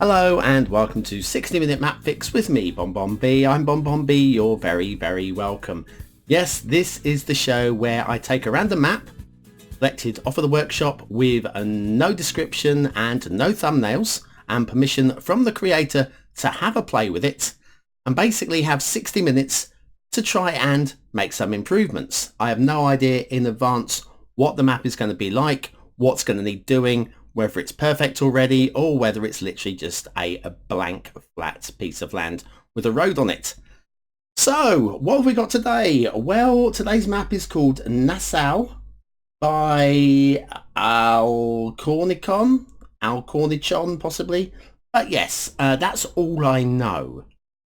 Hello and welcome to 60-minute map fix with me, BonBonB. I'm BonBonB, you're very welcome. Yes, this is the show where I take a random map selected off of the workshop with no description and no thumbnails and permission from the creator to have a play with it and basically have 60 minutes to try and make some improvements. I have no idea in advance what the map is going to be like, what's going to need doing, whether it's perfect already or whether it's literally just a blank flat piece of land with a road on it. So what have we got today? Well, today's map is called Nassal by Alcornichon possibly. But yes, that's all I know.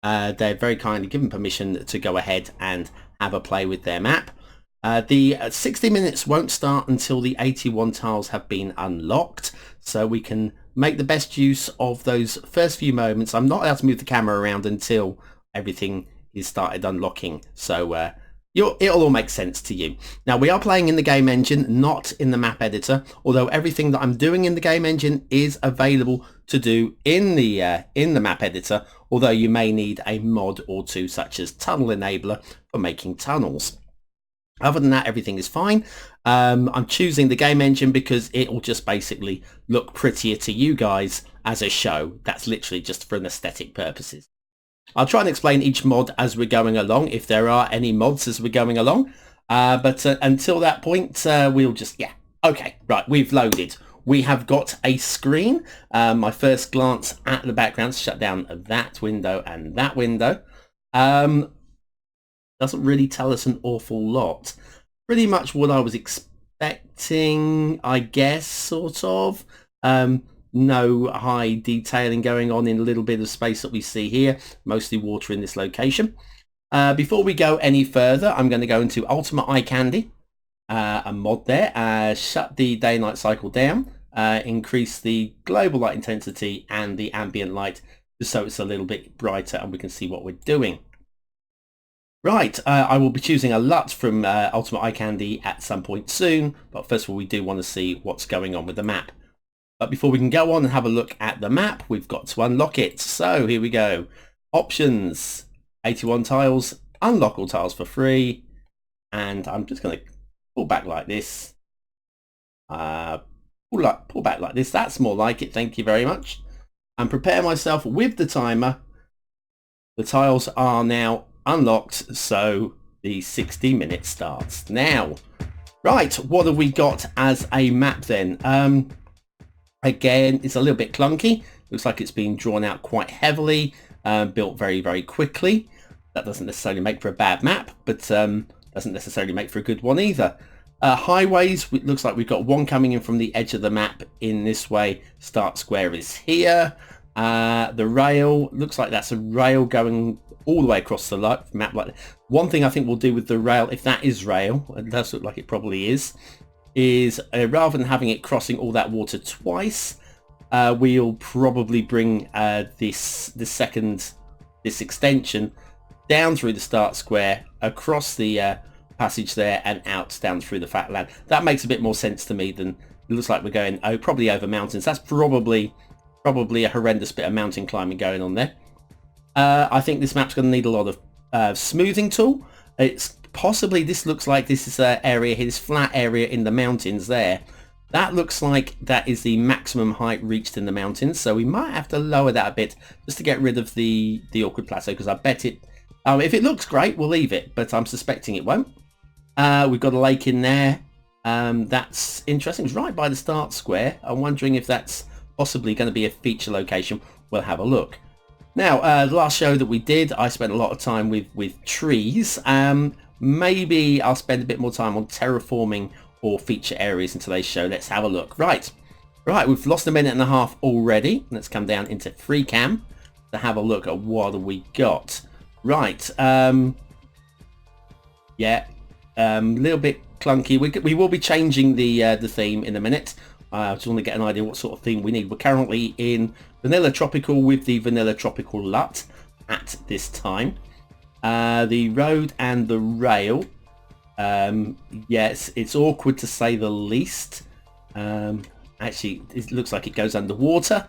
They're very kindly given permission to go ahead and have a play with their map. The 60 minutes won't start until the 81 tiles have been unlocked, so we can make the best use of those first few moments. I'm not allowed to move the camera around until everything is started unlocking, so it'll all make sense to you. Now, we are playing in the game engine, not in the map editor, although everything that I'm doing in the game engine is available to do in the map editor, although you may need a mod or two, such as Tunnel Enabler, for making tunnels. Other than that, everything is fine. I'm choosing the game engine because it will just basically look prettier to you guys as a show. That's literally just for an aesthetic purposes. I'll try and explain each mod as we're going along, if there are any mods as we're going along. But until that point, we'll just, okay, right, we've loaded. We have got a screen. My first glance at the background, shut down that window and that window. Doesn't really tell us an awful lot. Pretty much what I was expecting, I guess, sort of. No high detailing going on in a little bit of space that we see here. Mostly water in this location. Before we go any further, I'm going to go into Ultimate Eye Candy, a mod there. Shut the day and night cycle down. Increase the global light intensity and the ambient light just so it's a little bit brighter and we can see what we're doing. Right, I will be choosing a LUT from Ultimate Eye Candy at some point soon, but first of all we do want to see what's going on with the map. But before we can go on and have a look at the map, we've got to unlock it. So here we go. Options, 81 tiles, unlock all tiles for free, and I'm just going to pull back like this. Pull back like this, that's more like it, thank you very much. And prepare myself with the timer. The tiles are now unlocked, so the 60 minutes starts now. Right, what have we got as a map then? Again, it's a little bit clunky. Looks like it's been drawn out quite heavily, built very quickly. That doesn't necessarily make for a bad map, but doesn't necessarily make for a good one either. Highways, it looks like we've got one coming in from the edge of the map in this way. Start square is here. The rail, looks like that's a rail going all the way across the map like that. One thing I think we'll do with the rail, if that is rail, it does look like it probably is rather than having it crossing all that water twice, we'll probably bring this extension down through the start square, across the passage there and out down through the fat land. That makes a bit more sense to me than it looks like we're going probably over mountains. That's probably a horrendous bit of mountain climbing going on there. I think this map's going to need a lot of smoothing tool. It's possibly, this looks like this is an area here, this flat area in the mountains there. That looks like that is the maximum height reached in the mountains, so we might have to lower that a bit just to get rid of the awkward plateau, because I bet it, if it looks great, we'll leave it, but I'm suspecting it won't. We've got a lake in there. That's interesting. It's right by the start square. I'm wondering if that's possibly going to be a feature location. We'll have a look. Now, the last show that we did, I spent a lot of time with trees. Maybe I'll spend a bit more time on terraforming or feature areas in today's show. Let's have a look. Right, we've lost a minute and a half already. Let's come down into free cam to have a look at what we got. Right, yeah, little bit clunky. We will be changing the theme in a minute. I just want to get an idea what sort of theme we need. We're currently in Vanilla Tropical with the Vanilla Tropical LUT at this time. The road and the rail, yes, it's awkward to say the least. Actually, it looks like it goes underwater.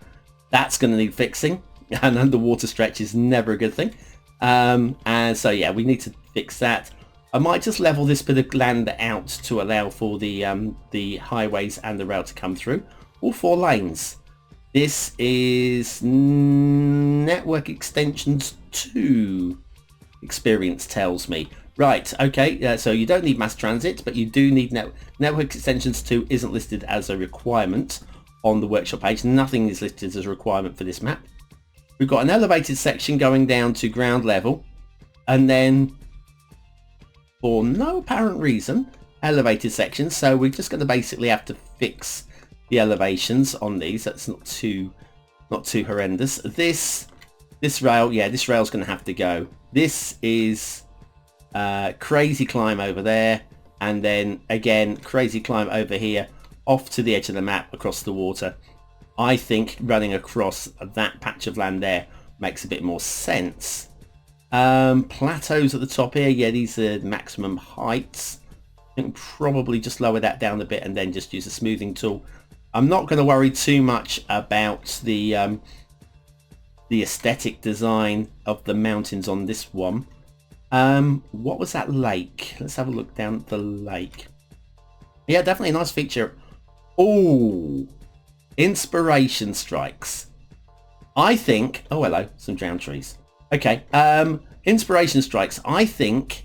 That's going to need fixing. An underwater stretch is never a good thing. And so yeah, we need to fix that. I might just level this bit of land out to allow for the highways and the rail to come through. All 4 lanes. This is network extensions 2, experience tells me. Right, okay, so you don't need mass transit, but you do need network extensions 2 isn't listed as a requirement on the workshop page. Nothing is listed as a requirement for this map. We've got an elevated section going down to ground level, and then for no apparent reason, elevated sections. So we're just going to basically have to fix the elevations on these. That's not too horrendous. This rail, yeah, this rail's going to have to go. This is crazy climb over there, and then again crazy climb over here off to the edge of the map across the water. I think running across that patch of land there makes a bit more sense. Plateaus at the top here, yeah, these are maximum heights. I think probably just lower that down a bit and then just use a smoothing tool. I'm not going to worry too much about the aesthetic design of the mountains on this one. What was that lake? Let's have a look down at the lake. Yeah, definitely a nice feature. Oh, inspiration strikes. I think, oh hello, some drowned trees. Okay, inspiration strikes. I think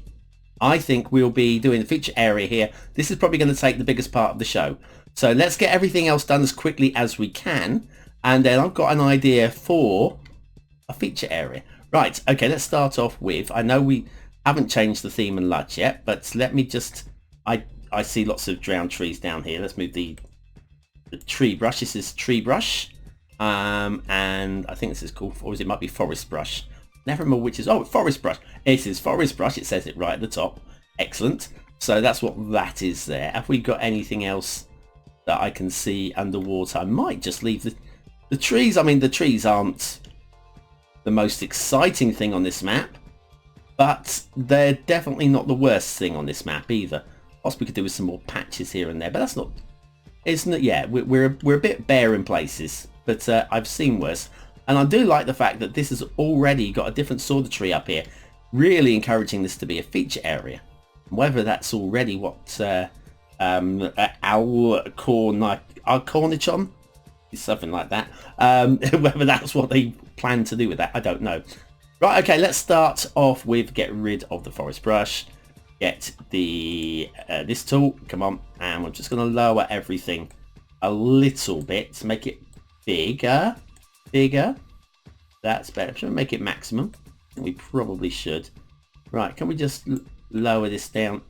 we'll be doing the feature area here. This is probably going to take the biggest part of the show. So let's get everything else done as quickly as we can. And then I've got an idea for a feature area. Right, okay, let's start off with, I know we haven't changed the theme and LUT yet, but let me just, I see lots of drowned trees down here. Let's move the tree brush. This is tree brush. And I think this is called, or it might be forest brush. Never remember which is, oh, forest brush. It is forest brush. It says it right at the top. Excellent. So that's what that is there. Have we got anything else that I can see underwater? I might just leave the trees. I mean, the trees aren't the most exciting thing on this map, but they're definitely not the worst thing on this map either. Possibly could do with some more patches here and there, but that's not, isn't it? Yeah, we're a bit bare in places, but I've seen worse. And I do like the fact that this has already got a different sort of tree up here, really encouraging this to be a feature area. Whether that's already what Alcornichon, something like that, whether that's what they plan to do with that, I don't know. Right, okay, let's start off with get rid of the forest brush, get the this tool, come on, and we're just going to lower everything a little bit to make it bigger. That's better. Should we make it maximum? I think we probably should. Right, can we just lower this down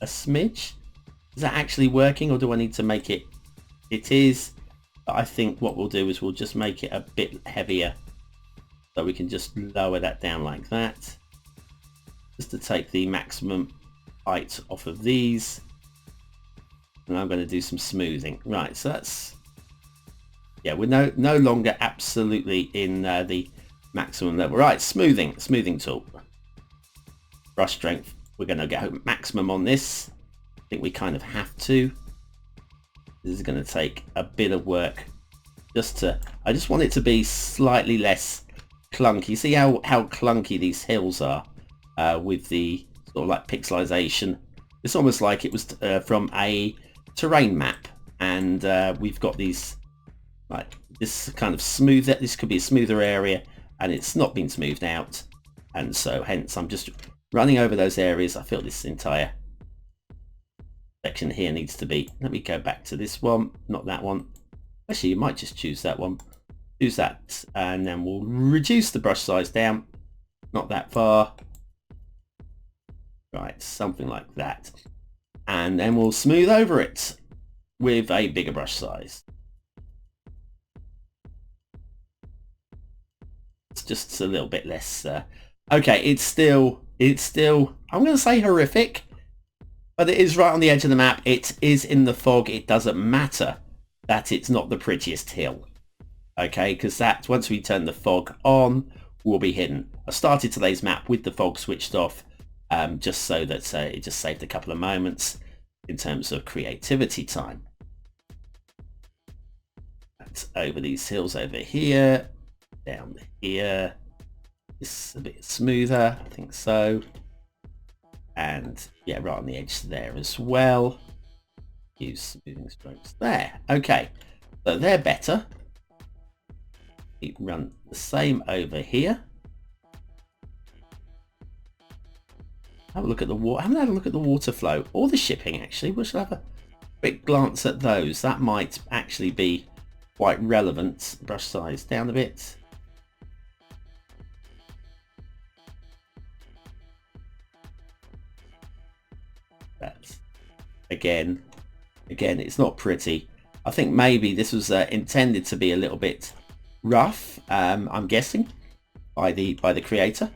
a smidge? Is that actually working, or do I need to make it? It is. But I think what we'll do is we'll just make it a bit heavier, so we can just lower that down like that, just to take the maximum height off of these. And I'm going to do some smoothing. Right, so that's, yeah, we're no longer absolutely in the maximum level. Right, smoothing tool, brush strength. We're going to go maximum on this. I think we kind of have to. This is going to take a bit of work. I just want it to be slightly less clunky. See how clunky these hills are with the sort of like pixelization. It's almost like it was from a terrain map, and we've got these like this kind of smoother. This could be a smoother area, and it's not been smoothed out, and so hence I'm just running over those areas. I feel this entire section here needs to be. Let me go back to this one, not that one. Actually, you might just choose that one. Choose that, and then we'll reduce the brush size down, not that far. Right, something like that. And then we'll smooth over it with a bigger brush size. It's just a little bit less. Okay, it's still, I'm going to say horrific, but it is right on the edge of the map. It is in the fog. It doesn't matter that it's not the prettiest hill. Okay, because that, once we turn the fog on, will be hidden. I started today's map with the fog switched off, just so that it just saved a couple of moments in terms of creativity time. bit over these hills over here, down here. This is a bit smoother, I think so. And yeah, right on the edge there as well. Use smoothing strokes there. Okay, so they're better. Keep run the same over here. Have a look at the water. I haven't had a look at the water flow or the shipping actually. We should have a quick glance at those. That might actually be quite relevant. Brush size down a bit. That's again, it's not pretty. I think maybe this was intended to be a little bit rough. I'm guessing by the creator.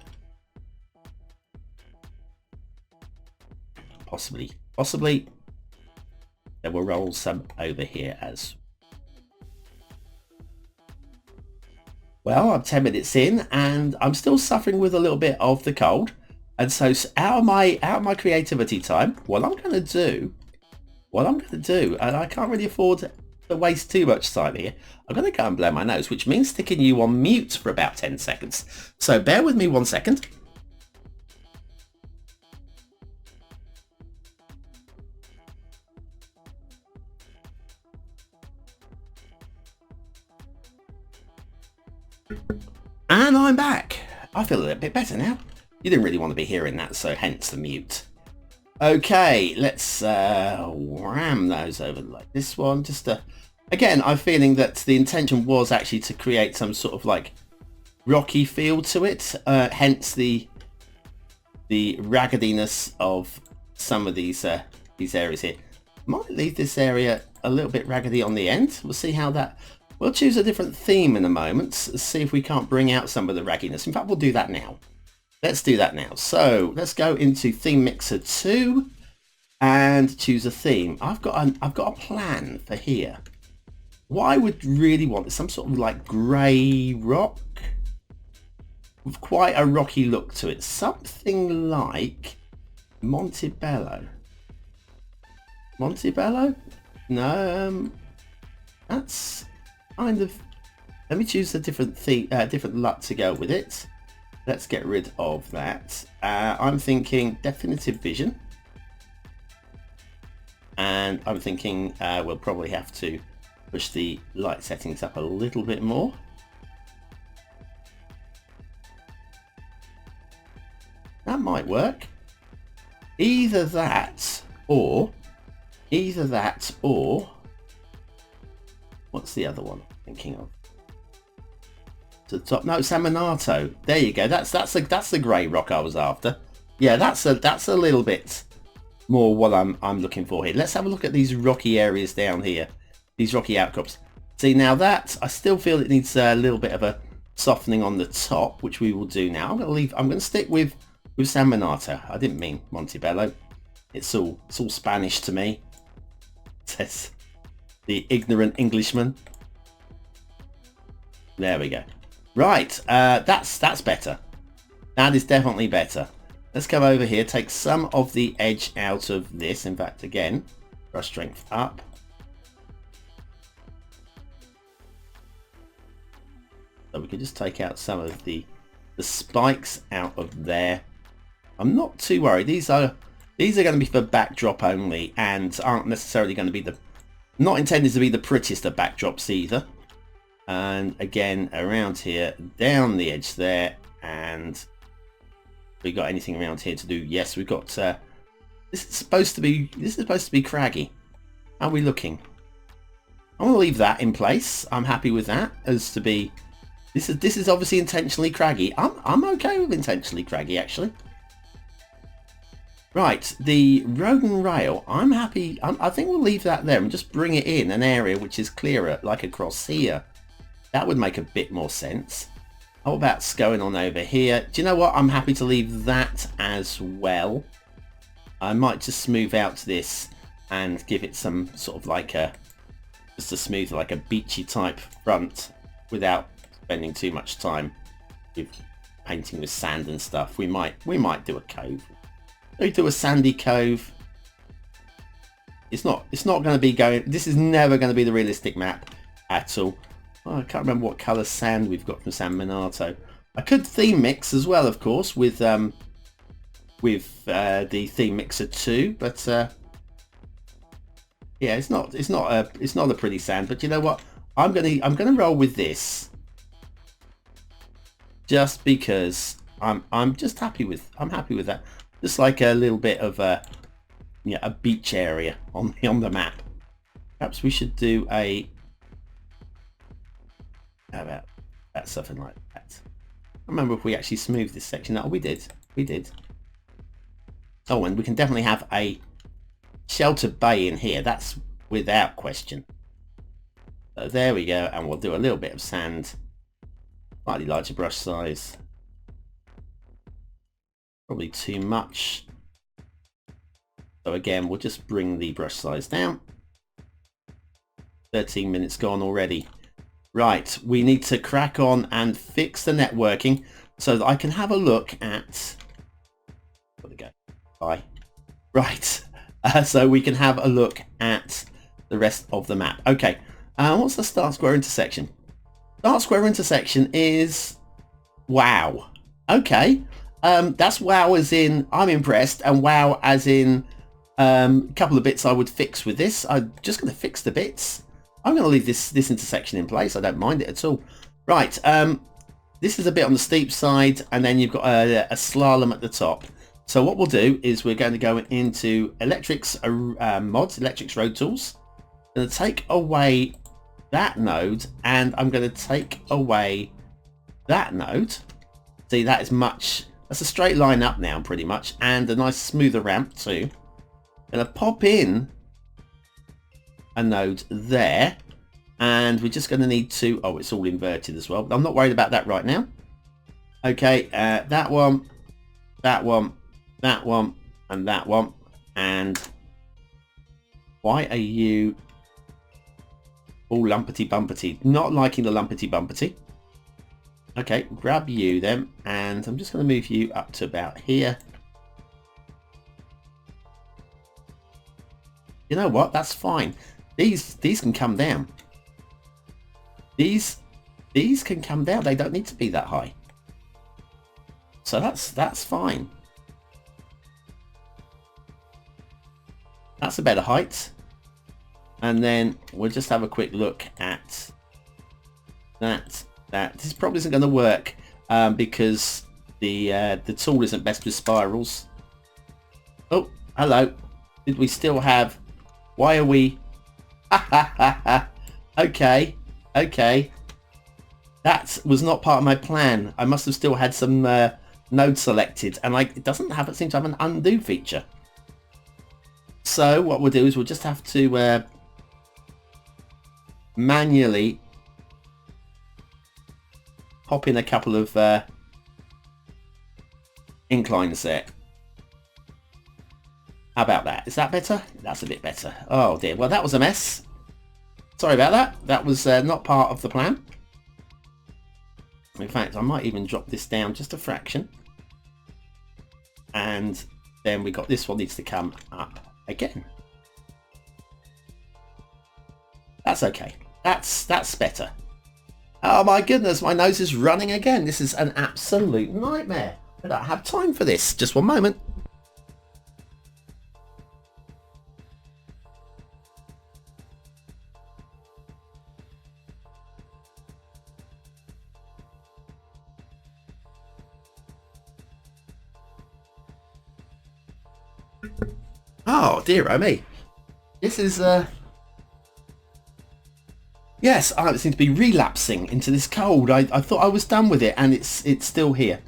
Possibly. There will roll some over here as well. I'm 10 minutes in and I'm still suffering with a little bit of the cold. And so out of my creativity time, what I'm going to do, and I can't really afford to waste too much time here, I'm going to go and blow my nose, which means sticking you on mute for about 10 seconds. So bear with me 1 second. And I'm back. I feel a little bit better now. You didn't really want to be hearing that, so hence the mute. Okay, let's ram those over like this one. Just again, I'm feeling that the intention was actually to create some sort of like rocky feel to it. Hence the raggediness of some of these areas here. Might leave this area a little bit raggedy on the end. We'll see how that. We'll choose a different theme in a moment. See if we can't bring out some of the ragginess. In fact, we'll do that now. Let's do that now. So let's go into Theme Mixer 2 and choose a theme. I've got a plan for here. What I would really want is some sort of like grey rock with quite a rocky look to it. Something like Montebello. Montebello? No, that's kind of. Let me choose a different LUT to go with it. Let's get rid of that. I'm thinking Definitive Vision. And I'm thinking we'll probably have to push the light settings up a little bit more. That might work. Either that or what's the other one I'm thinking of? To the top, no, Saminato. There you go. That's the grey rock I was after. Yeah, that's a little bit more what I'm looking for here. Let's have a look at these rocky areas down here. These rocky outcrops. See, now that I still feel it needs a little bit of a softening on the top, which we will do now. I'm going to stick with Saminato. I didn't mean Montebello. It's all Spanish to me. Says the ignorant Englishman. There we go. Right, that's better. That is definitely better. Let's come over here, take some of the edge out of this. In fact, again, brush strength up. So we can just take out some of the spikes out of there. I'm not too worried. These are going to be for backdrop only and aren't necessarily going to be not intended to be the prettiest of backdrops either. And again, around here, down the edge there, and we got anything around here to do? Yes, we've got. This is supposed to be craggy. How are we looking? I'm going to leave that in place. I'm happy with that. As to be, this is obviously intentionally craggy. I'm okay with intentionally craggy actually. Right, the road and rail. I'm happy. I think we'll leave that there and just bring it in an area which is clearer, like across here. That would make a bit more sense. How about going on over here? Do you know what? I'm happy to leave that as well. I might just smooth out this and give it some sort of like just a smooth, like a beachy type front without spending too much time with painting with sand and stuff. We might do a cove. We do a sandy cove. It's not going to be going. This is never going to be the realistic map at all. Oh, I can't remember what colour sand we've got from San Minato. I could theme mix as well, of course, with the theme mixer too, but yeah, it's not a pretty sand. But you know what? I'm gonna roll with this, just because I'm just happy with that. Just like a little bit of a beach area on the map. Perhaps we should do a how about something like that. I remember if we actually smoothed this section. Oh, we did. Oh, and we can definitely have a sheltered bay in here. That's without question. So there we go, and we'll do a little bit of sand. Slightly larger brush size. Probably too much. So again, we'll just bring the brush size down. 13 minutes gone already. Right, we need to crack on and fix the networking so that I can have a look at... Where'd it go? Bye. Right, so we can have a look at the rest of the map. Okay, what's the start square intersection? Start square intersection is... Wow. Okay, that's wow as in I'm impressed, and wow as in a couple of bits I would fix with this. I'm just going to fix the bits. I'm going to leave this intersection in place. I don't mind it at all. Right, this is a bit on the steep side, and then you've got a slalom at the top. So what we'll do is we're going to go into Electrics mods, Electrics Road Tools. I'm going to take away that node, and I'm going to take away that node. See, that's a straight line up now, pretty much, and a nice smoother ramp too. I'm going to pop in a node there, and we're just going to need to... Oh, it's all inverted as well, but I'm not worried about that right now. Okay, that one, that one, that one, and that one. And why are you all lumpety bumpety? Not liking the lumpety bumpety. Okay, grab you then, and I'm just going to move you up to about here. You know what? That's fine. These can come down. These can come down. They don't need to be that high. So that's fine. That's a better height. And then we'll just have a quick look at that. This probably isn't going to work because the tool isn't best with spirals. Oh, hello. Did we still have... Why are we... Okay. That was not part of my plan. I must have still had some nodes selected, and it doesn't seem to have an undo feature. So what we'll do is we'll just have to manually pop in a couple of inclines there. How about that? Is that better? That's a bit better. Oh dear. Well, that was a mess. Sorry about that. That was not part of the plan. In fact, I might even drop this down just a fraction. And then we got this one needs to come up again. That's okay. That's better. Oh my goodness, my nose is running again. This is an absolute nightmare. I don't have time for this. Just one moment. Oh dear, oh me. This is yes, I seem to be relapsing into this cold. I thought I was done with it, and it's still here.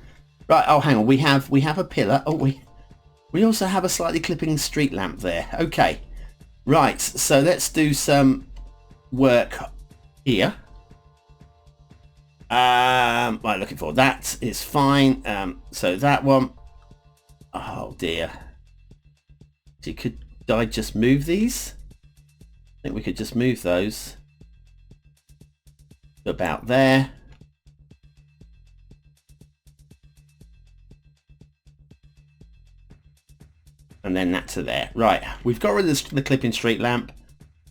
Right, oh hang on, we have a pillar. Oh, we also have a slightly clipping street lamp there. Okay. Right, so let's do some work here. Right, looking for that is fine. So that one. Oh dear. Could I just move these? I think we could just move those to about there. And then that to there. Right, we've got rid of the clipping street lamp.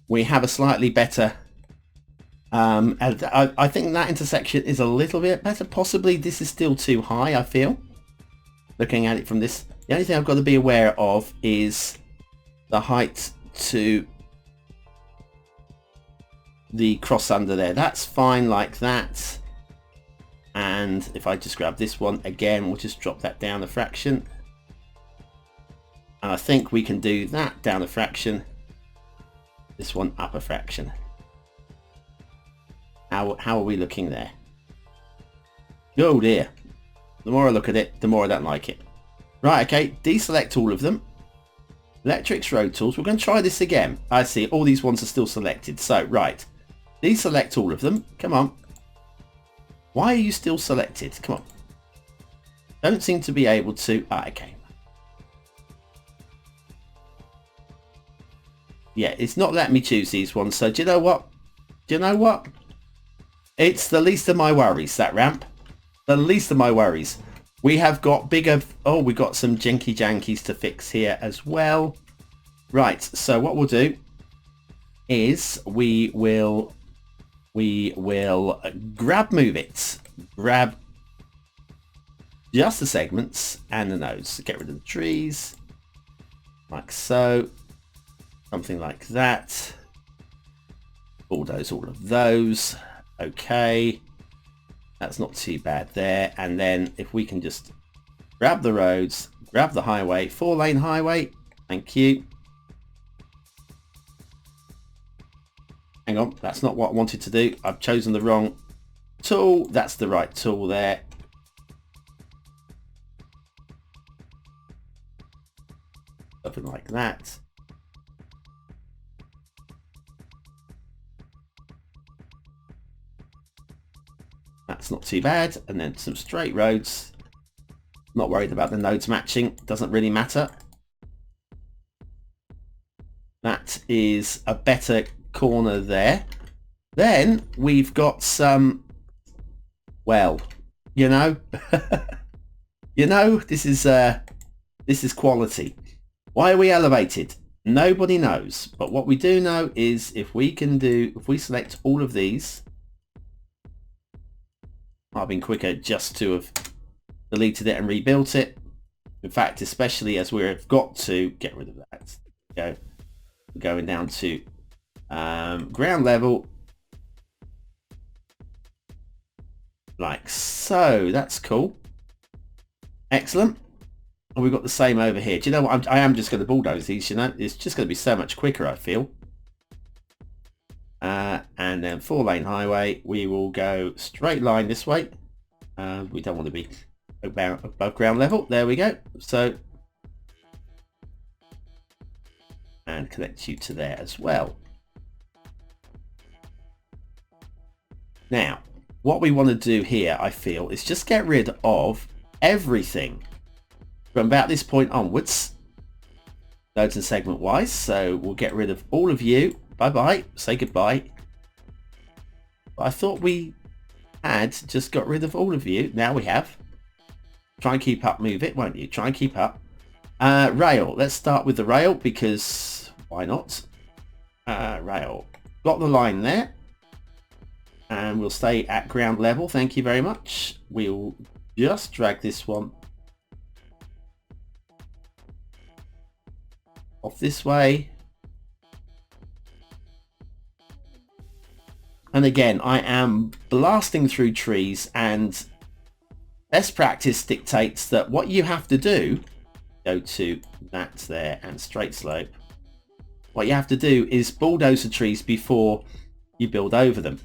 We have a slightly better And I think that intersection is a little bit better. Possibly this is still too high, I feel. Looking at it from this. The only thing I've got to be aware of is the height to the cross under there. That's fine like that. And if I just grab this one again, we'll just drop that down a fraction. And I think we can do that down a fraction. This one up a fraction. How are we looking there? Oh dear. The more I look at it, the more I don't like it. Right, okay, deselect all of them. Electrics, road tools. We're going to try this again. I see, all these ones are still selected. So, right. Deselect all of them. Come on. Why are you still selected? Come on. Don't seem to be able to... Ah, okay. Yeah, it's not letting me choose these ones. So, do you know what? Do you know what? It's the least of my worries, that ramp. The least of my worries. We have got bigger... Oh, we've got some janky jankies to fix here as well. Right, so what we'll do is we will grab move it. Grab just the segments and the nodes. Get rid of the trees. Like so. Something like that. Bulldoze all of those. Okay. That's not too bad there. And then if we can just grab the roads, grab the highway, 4-lane highway. Thank you. Hang on, that's not what I wanted to do. I've chosen the wrong tool. That's the right tool there. Something like that. That's not too bad. And then some straight roads. Not worried about the nodes matching. Doesn't really matter. That is a better corner there. Then we've got some, well, you know, this is quality. Why are we elevated? Nobody knows. But what we do know is if we select all of these, might have been quicker just to have deleted it and rebuilt it. In fact, especially as we've got to get rid of that. Go, going down to ground level, like so. That's cool. Excellent. And we've got the same over here. Do you know what? I am just going to bulldoze these. You know, it's just going to be so much quicker, I feel. And then 4-lane highway, we will go straight line this way. We don't want to be above ground level. There we go. So, and connect you to there as well. Now, what we want to do here, I feel, is just get rid of everything from about this point onwards, nodes and segment wise. So we'll get rid of all of you. Bye bye. Say goodbye. But I thought we had just got rid of all of you. Now we have. Try and keep up. Move it, won't you? Try and keep up. Rail. Let's start with the rail because why not? Rail. Got the line there. And we'll stay at ground level. Thank you very much. We'll just drag this one off this way. And again, I am blasting through trees, and best practice dictates that what you have to do, go to that there and straight slope. What you have to do is bulldoze the trees before you build over them.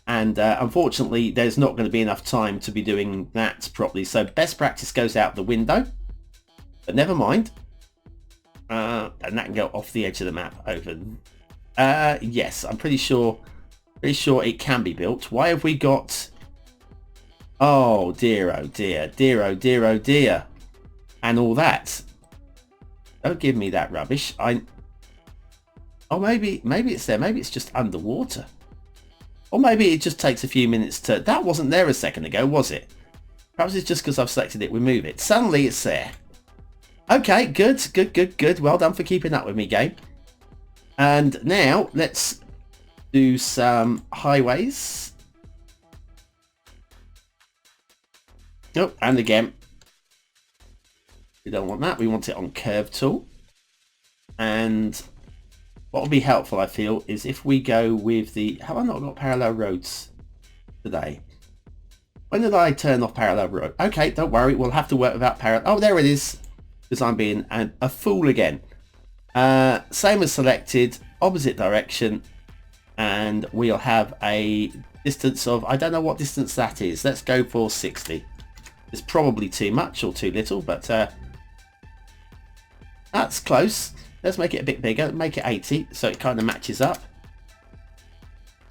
And unfortunately, there's not going to be enough time to be doing that properly. So best practice goes out the window, but never mind. And that can go off the edge of the map over. Yes, I'm pretty sure it can be built. Why have we got... Oh dear, oh dear, dear, oh dear, oh dear. And all that. Don't give me that rubbish. Oh, maybe it's there. Maybe it's just underwater. Or maybe it just takes a few minutes to... That wasn't there a second ago, was it? Perhaps it's just because I've selected it, we move it. Suddenly it's there. Okay, good, good, good, good. Well done for keeping up with me, game. And now let's do some highways. Oh, and again, we don't want that. We want it on curve tool. And what will be helpful, I feel, is if we go with the... Have I not got parallel roads today? When did I turn off parallel road? Okay, don't worry. We'll have to work without parallel. Oh, there it is. Because I'm being a fool again. Same as selected, opposite direction. And we'll have a distance of... I don't know what distance that is. Let's go for 60. It's probably too much or too little, but that's close. Let's make it a bit bigger, make it 80, so it kind of matches up.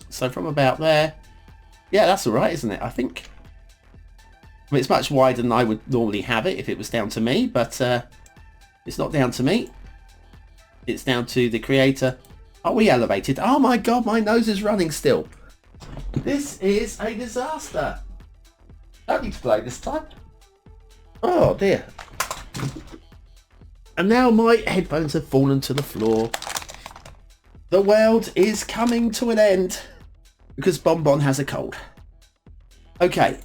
So from about there, yeah, that's all right, isn't it? I think. I mean, it's much wider than I would normally have it if it was down to me, but it's not down to me. It's down to the creator. Are we elevated? Oh my God, my nose is running still. This is a disaster. Don't need to play this time. Oh dear. And now my headphones have fallen to the floor. The world is coming to an end because BonBon has a cold. Okay,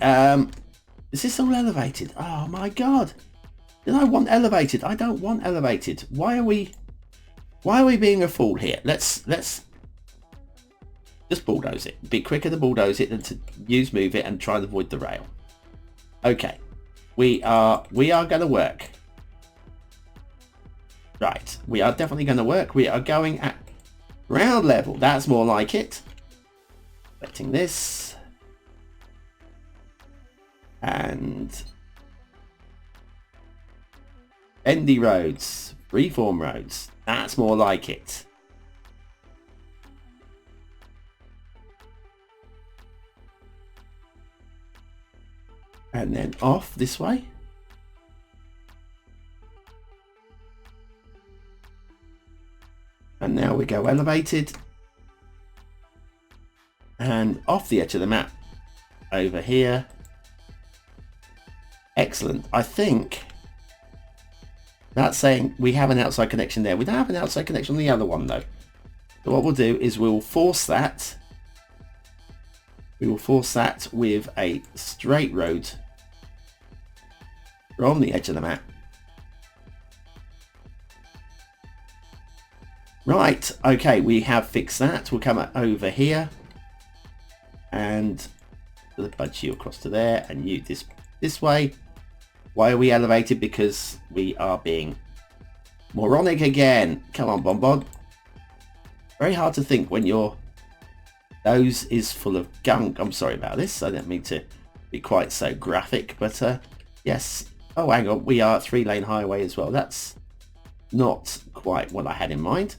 is this all elevated? Oh my God. Did I want elevated? I don't want elevated. Why are we being a fool here? Let's just bulldoze it. Be quicker to bulldoze it than to use move it and try and avoid the rail. Okay. We are going to work. Right, we are definitely going to work. We are going at ground level. That's more like it. Selecting this. And bendy roads, freeform roads. That's more like it. And then off this way. And now we go elevated and off the edge of the map over here. Excellent. I think that's saying we have an outside connection there. We don't have an outside connection on the other one though. So what we'll do is we'll force that. We will force that with a straight road from the edge of the map. Right, okay, we have fixed that. We'll come over here and budge you across to there and you this way. Why are we elevated? Because we are being moronic again. Come on, BonBon. Very hard to think when your nose is full of gunk. I'm sorry about this. I don't mean to be quite so graphic, but yes. Oh, hang on. We are 3-lane highway as well. That's not quite what I had in mind.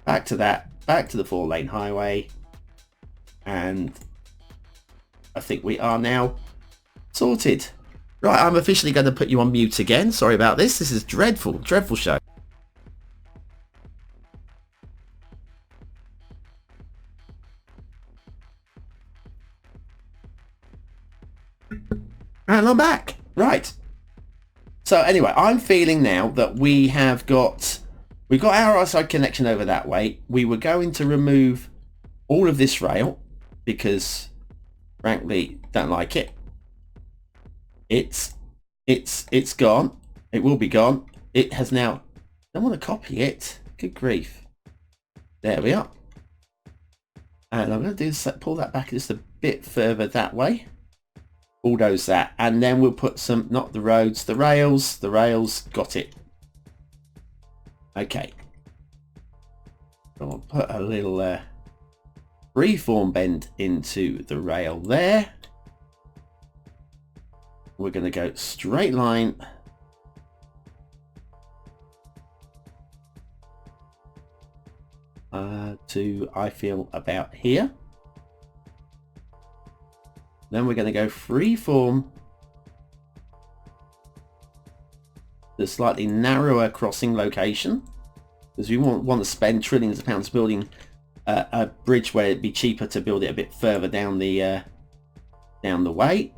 Back to that. Back to the 4-lane highway. And I think we are now sorted. Right, I'm officially going to put you on mute again. Sorry about this. This is dreadful, dreadful show. And I'm back. Right. So anyway, I'm feeling now that we've got our outside connection over that way. We were going to remove all of this rail because frankly don't like it. It's gone. It will be gone. It has now. I don't want to copy it. Good grief. There we are. And I'm going to do pull that back just a bit further that way. Bulldoze that, and then we'll put some, not the roads, the rails. The rails, got it. Okay. I'll put a little freeform bend into the rail there. We're going to go straight line. To, I feel, about here. Then we're going to go freeform. The slightly narrower crossing location. Because we want to spend trillions of pounds building a bridge where it'd be cheaper to build it a bit further down the way.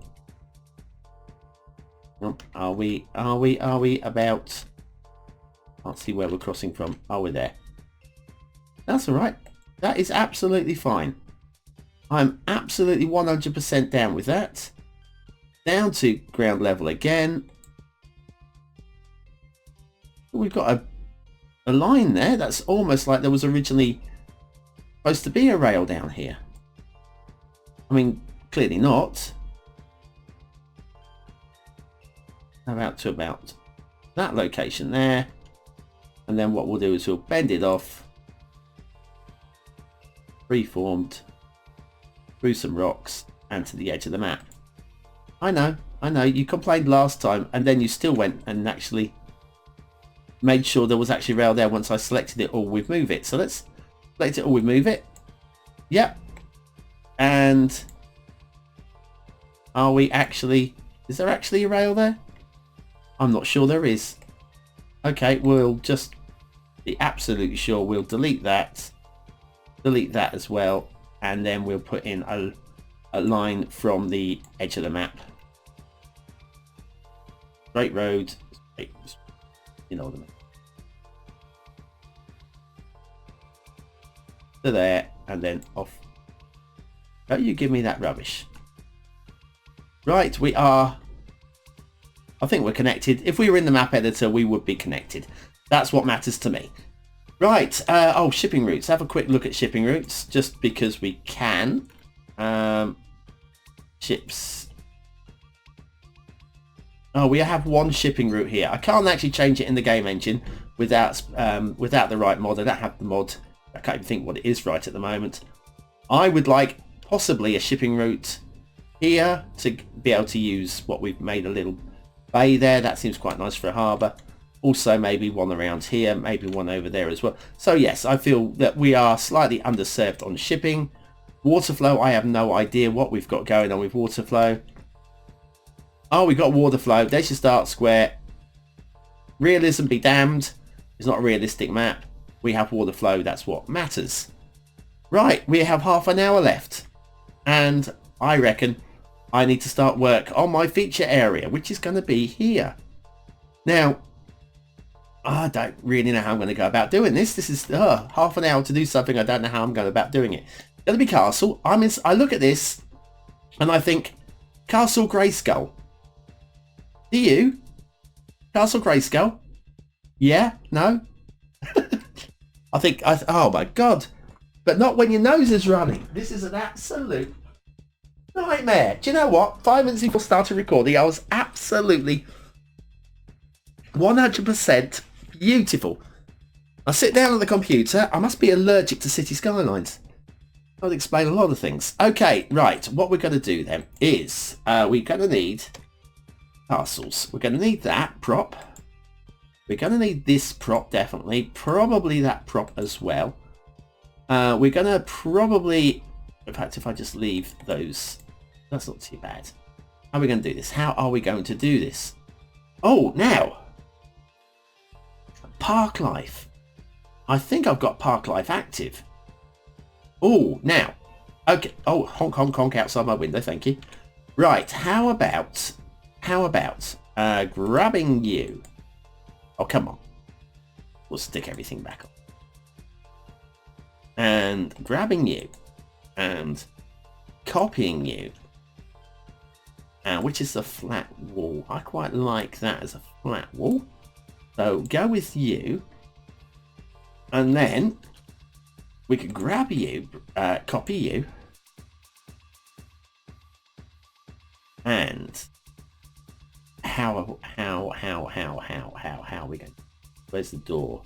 Are we about? Can't see where we're crossing from. Oh, we're there. That's all right. That is absolutely fine. I'm absolutely 100% down with that. Down to ground level again. We've got a line there. That's almost like there was originally supposed to be a rail down here. I mean, clearly not. About that location there. And then what we'll do is we'll bend it off. Freeformed through some rocks and to the edge of the map. I know, you complained last time and then you still went and actually made sure there was actually rail there once I selected it all with move it. So let's select it all with move it. Yep. And are we actually, is there actually a rail there? I'm not sure there is. Okay, we'll just be absolutely sure. We'll delete that as well, and then we'll put in a line from the edge of the map. Straight road, straight, you know what I mean. To there, and then off. Don't you give me that rubbish. Right, we are, I think we're connected. If we were in the map editor, we would be connected. That's what matters to me. Right, oh, shipping routes. Have a quick look at shipping routes, just because we can. Ships. Oh, we have one shipping route here. I can't actually change it in the game engine without the right mod. I don't have the mod. I can't even think what it is right at the moment. I would like possibly a shipping route here to be able to use what we've made a little bay there. That seems quite nice for a harbour. Also maybe one around here, maybe one over there as well. So yes, I feel that we are slightly underserved on shipping. Water flow, I have no idea what we've got going on with water flow. Oh, we got water flow. There's your start square. Realism be damned. It's not a realistic map. We have water flow. That's what matters. Right, we have half an hour left. And I reckon I need to start work on my feature area, which is going to be here. Now, I don't really know how I'm going to go about doing this. This is half an hour to do something. I don't know how I'm going about doing it. It's going to be castle. I look at this and I think Castle Greyskull. Do you? Castle Greyskull? Yeah? No? I think, oh my God. But not when your nose is running. This is an absolute nightmare. Do you know what? 5 minutes before starting recording, I was absolutely 100% beautiful. I sit down on the computer. I must be allergic to city skylines. That would explain a lot of things. Okay, right. What we're going to do then is we're going to need castles. We're going to need that prop. We're going to need this prop, definitely. Probably that prop as well. We're going to probably... In fact, if I just leave those... That's not too bad. How are we going to do this? How are we going to do this? Oh, now... Park life. I think I've got park life active. Oh, now. Okay. Oh, honk, honk, honk outside my window. Thank you. Right. How about grabbing you? Oh, come on. We'll stick everything back on. And grabbing you. And copying you. Which is a flat wall. I quite like that as a flat wall. So go with you. And then we could grab you, copy you. And how are we going? Where's the door?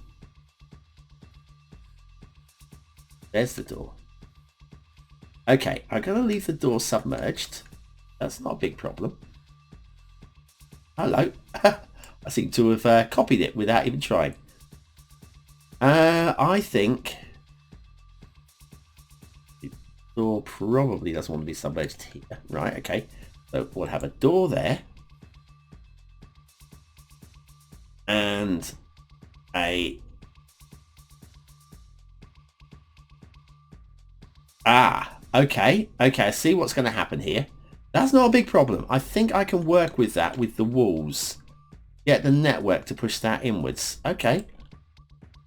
There's the door. Okay, I'm going to leave the door submerged. That's not a big problem. Hello. I seem to have copied it without even trying. I think the door probably doesn't want to be submerged here. Right, okay. So we'll have a door there. And a... okay. Okay, I see what's going to happen here. That's not a big problem. I think I can work with that with the walls. Get the network to push that inwards. Okay.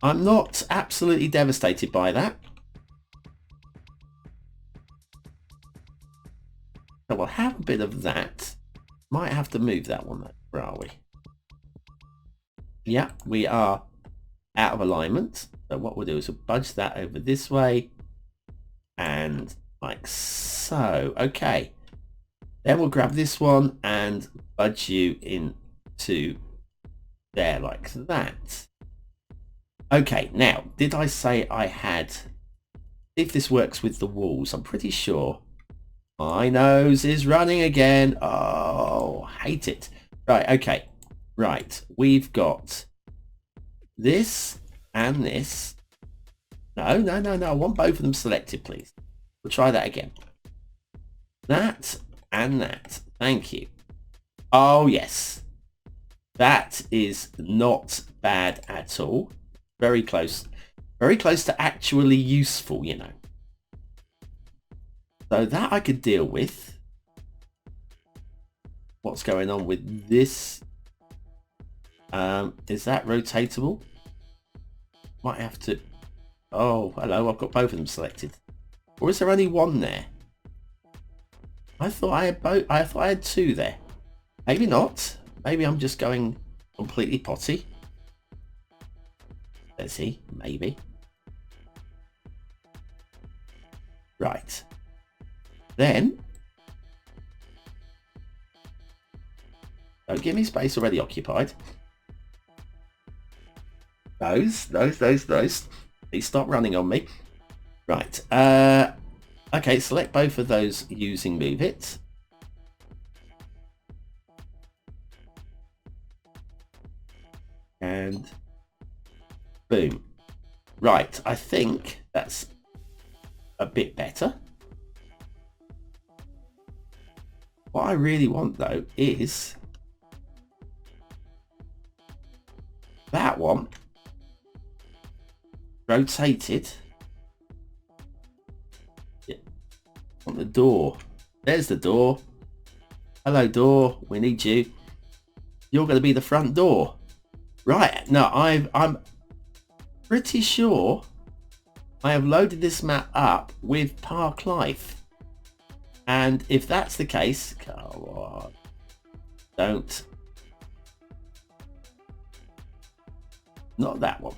I'm not absolutely devastated by that. So we'll have a bit of that. Might have to move that one though. Where are we? Yeah, we are out of alignment. So what we'll do is we'll budge that over this way. And like so. Okay. Then we'll grab this one and budge you into there like that. Okay, now, did I say I had... If this works with the walls, I'm pretty sure. My nose is running again. Oh, hate it. Right, okay. Right, we've got this and this. No. I want both of them selected, please. We'll try that again. That and that. Thank you. Oh, yes. That is not bad at all. Very close. Very close to actually useful, you know. So that I could deal with. What's going on with this? Is that rotatable? Might have to... Oh, hello. I've got both of them selected. Or is there only one there? I thought I had both. I thought I had two there. Maybe not. Maybe I'm just going completely potty. Let's see. Maybe. Right. Then. Don't give me space already occupied. Those. Please stop running on me. Right. Okay, select both of those using Move It. And boom. Right, I think that's a bit better. What I really want though is that one rotated. On the door. There's the door. Hello door, we need you. You're going to be the front door. Right, no, I'm pretty sure I have loaded this map up with Park Life. And if that's the case, come on, don't. Not that one.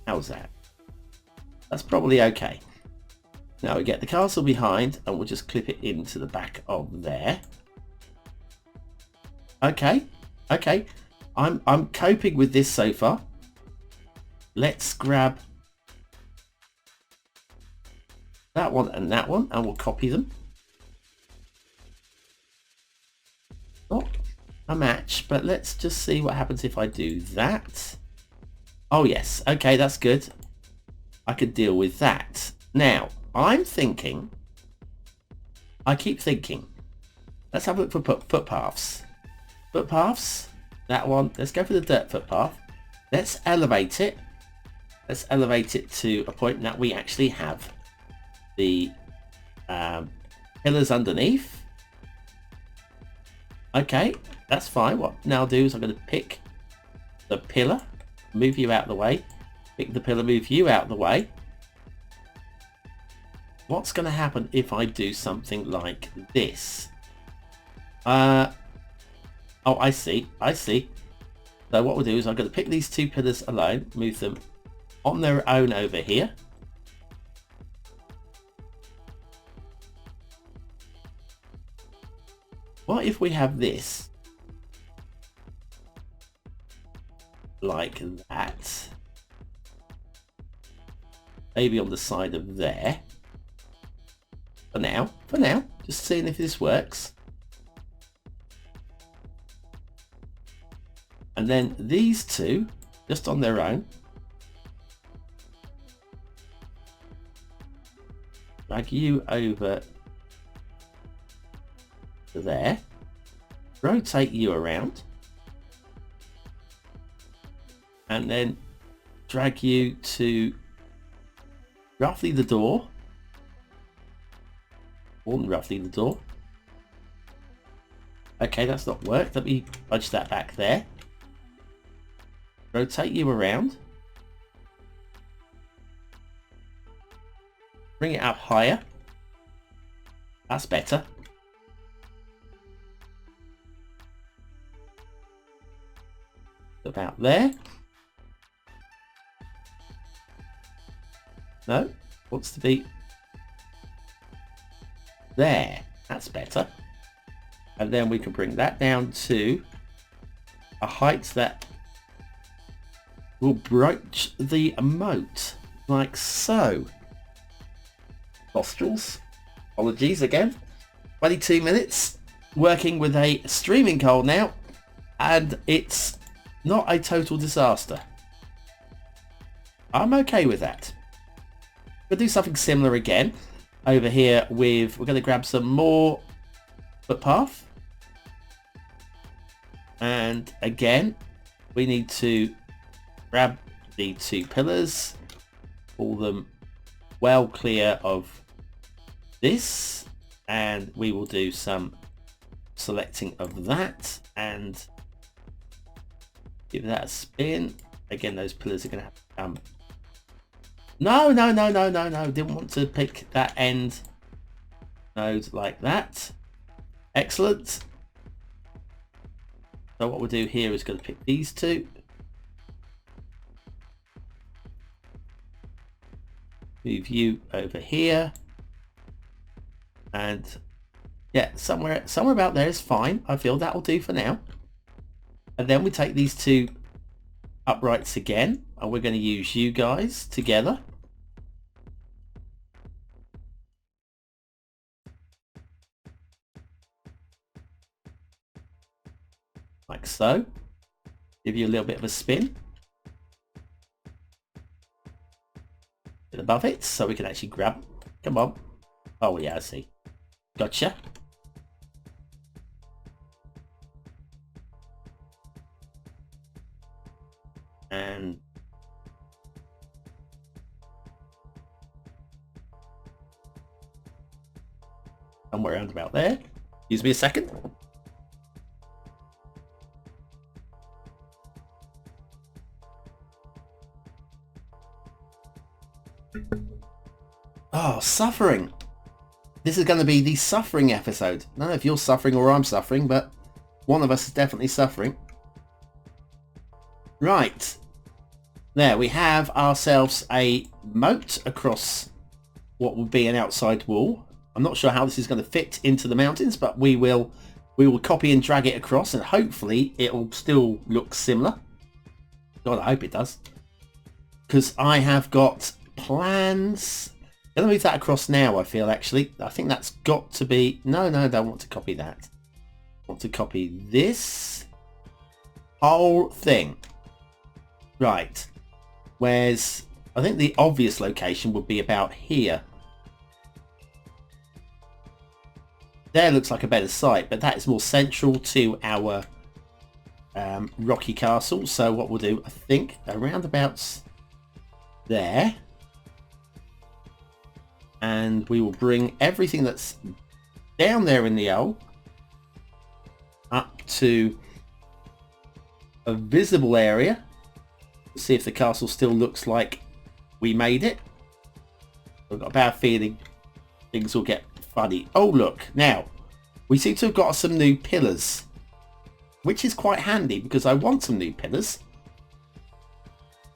How's that? That's probably okay. Now we get the castle behind and we'll just clip it into the back of there. Okay. I'm coping with this so far. Let's grab that one and we'll copy them. Not a match, but let's just see what happens if I do that. Oh yes, okay, that's good. I could deal with that. Now, I'm thinking, I keep thinking, let's have a look for footpaths. Footpaths, that one, let's go for the dirt footpath. Let's elevate it. Let's elevate it to a point that we actually have the pillars underneath. Okay, that's fine. What now I'll do is I'm going to pick the pillar, move you out of the way, pick the pillar, move you out of the way. What's going to happen if I do something like this? Oh, I see. So what we'll do is I'm going to pick these two pillars alone, move them on their own over here. What if we have this like that? Maybe on the side of there. For now, just seeing if this works. And then these two, just on their own. Drag you over to there. Rotate you around. And then drag you to roughly the door. More than roughly the door. Okay, that's not worked. Let me budge that back there. Rotate you around. Bring it up higher. That's better. About there. No, wants to be there. That's better. And then we can bring that down to a height that will broach the moat, like so. Nostrils. Apologies again. 22 minutes working with a streaming cold now, and it's not a total disaster. I'm okay with that. We'll do something similar again over here with, we're going to grab some more footpath. And again, we need to grab the 2 pillars, pull them well clear of this, and we will do some selecting of that and give that a spin. Again, those pillars are going to have to come. No, didn't want to pick that end node like that. Excellent. So what we'll do here is going to pick these 2. Move you over here. And yeah, somewhere about there is fine. I feel that'll do for now. And then we take these 2 uprights again, and we're going to use you guys together. Like so. Give you a little bit of a spin. Bit above it, so we can actually grab. Come on. Oh yeah, I see. Gotcha. And somewhere around about there. Excuse me a second. Oh, suffering. This is going to be the suffering episode. I don't know if you're suffering or I'm suffering, but one of us is definitely suffering. Right. There, we have ourselves a moat across what would be an outside wall. I'm not sure how this is going to fit into the mountains, but we will copy and drag it across, and hopefully it will still look similar. God, I hope it does. Because I have got plans. I'm going to move that across now, I feel, actually. I think that's got to be... No, I don't want to copy that. I want to copy this whole thing. Right. Whereas I think the obvious location would be about here. There looks like a better site, but that is more central to our rocky castle. So what we'll do, I think, around about there. And we will bring everything that's down there in the L up to a visible area. See if the castle still looks like we made it. I've got a bad feeling things will get funny. Oh look, now we seem to have got some new pillars, which is quite handy because I want some new pillars.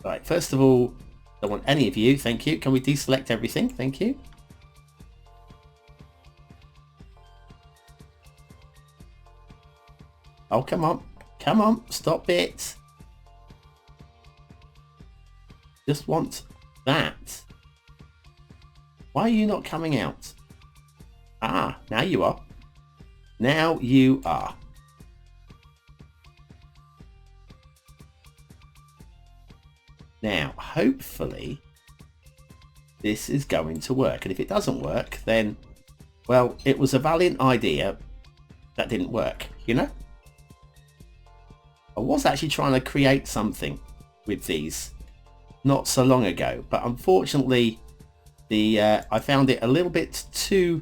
Right, first of all, I don't want any of you, thank you. Can we deselect everything? Thank you. Oh, come on, stop it. Just want that. Why are you not coming out? Ah, now you are. Now you are. Now, hopefully, this is going to work. And if it doesn't work, then, well, it was a valiant idea that didn't work, you know? I was actually trying to create something with these not so long ago, but unfortunately I found it a little bit too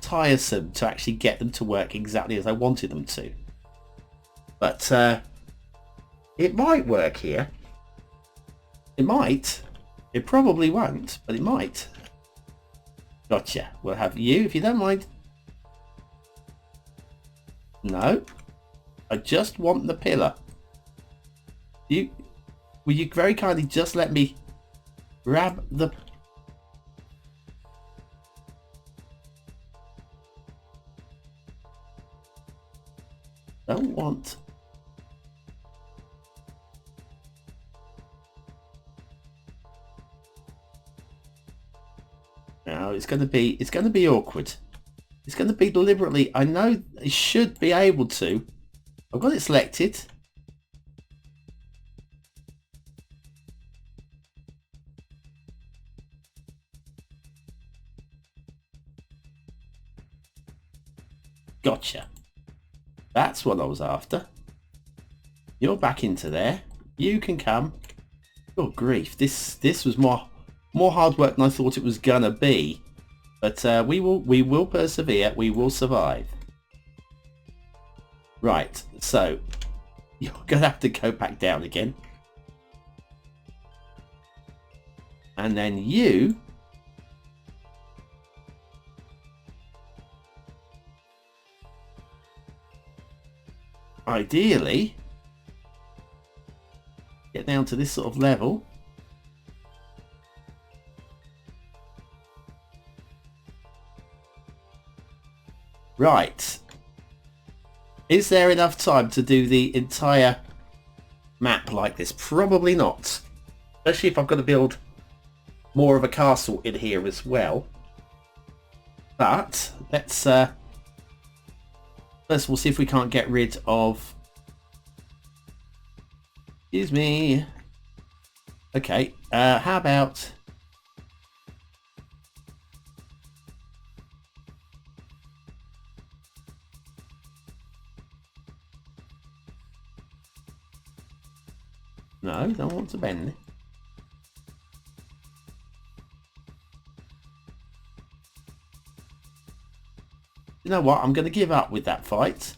tiresome to actually get them to work exactly as I wanted them to. But it might work here. It might. It probably won't, but it might. Gotcha. We'll have you, if you don't mind. No. I just want the pillar. Will you very kindly just let me grab the... Don't want... No, it's going to be awkward. It's going to be deliberately. I know it should be able to. I've got it selected. Gotcha. That's what I was after. You're back into there. You can come. Good grief. This was more hard work than I thought it was gonna be. But we will persevere. We will survive. Right. So you're gonna have to go back down again. And then you... Ideally, get down to this sort of level. Right. Is there enough time to do the entire map like this? Probably not. Especially if I've got to build more of a castle in here as well. But let's first we'll see if we can't get rid of... Excuse me. Okay, how about... No, don't want to bend. You know what? I'm going to give up with that fight.